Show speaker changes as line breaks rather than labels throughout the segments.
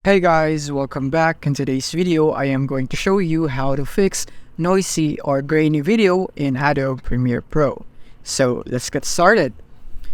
Hey guys, welcome back. In today's video, I am going to show you how to fix noisy or grainy video in Adobe Premiere Pro. So let's get started.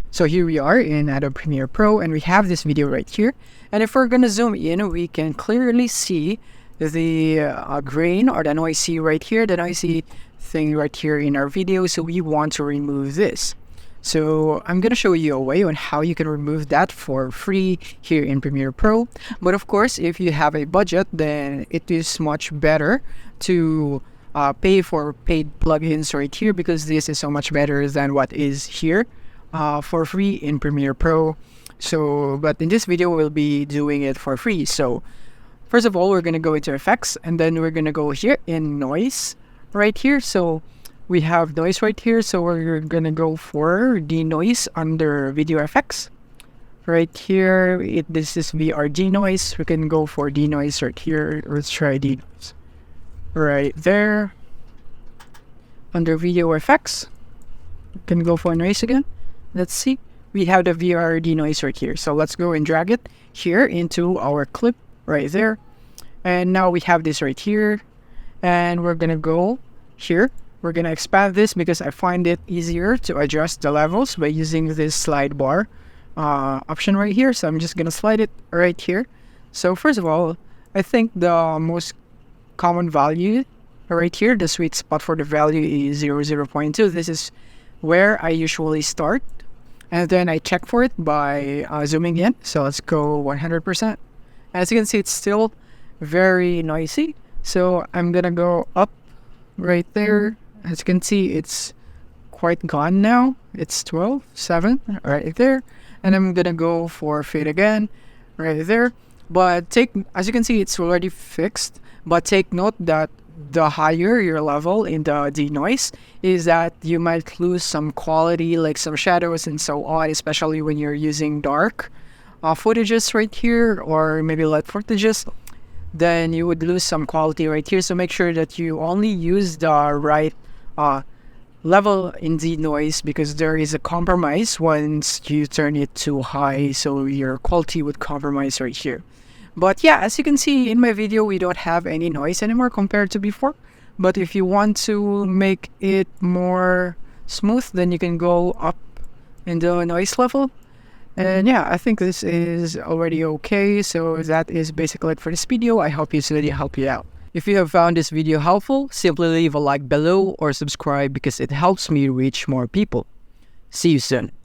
So here we are in Adobe Premiere Pro and we have this video right here. And if we're gonna zoom in, we can clearly see the grain or the noisy right here, the noisy thing right here in our video. So we want to remove this. So I'm going to show you a way on how you can remove that for free here in Premiere Pro. But of course, if you have a budget, then it is much better to pay for paid plugins right here, because this is so much better than what is here for free in Premiere Pro. But in this video, we'll be doing it for free. So first of all, we're going to go into effects, and then we're going to go here in noise right here. So we have noise right here, so we're gonna go for denoise under video effects. Right here, this is VRD noise. We can go for denoise right here. Let's try denoise. Right there. Under video effects, we can go for noise again. Let's see. We have the VRD noise right here. So let's go and drag it here into our clip right there. And now we have this right here. And we're gonna go here. We're going to expand this because I find it easier to adjust the levels by using this slide bar option right here. So I'm just going to slide it right here. So first of all, I think the most common value right here, the sweet spot for the value is 0.2. This is where I usually start. And then I check for it by zooming in. So let's go 100%. As you can see, it's still very noisy. So I'm going to go up right there. As you can see, it's quite gone now. It's 12.7 right there. And I'm gonna go for fade again right there. But as you can see, it's already fixed. But take note that the higher your level in the denoise is, that you might lose some quality, like some shadows and so on, especially when you're using dark footages right here, or maybe light footages. Then you would lose some quality right here. So make sure that you only use the right level in the noise, because there is a compromise once you turn it too high, so your quality would compromise right here. But yeah, as you can see in my video, we don't have any noise anymore compared to before. But if you want to make it more smooth, then you can go up in the noise level. And yeah, I think this is already okay. So that is basically it for this video. I hope this video helped you out. If you have found this video helpful, simply leave a like below or subscribe, because it helps me reach more people. See you soon.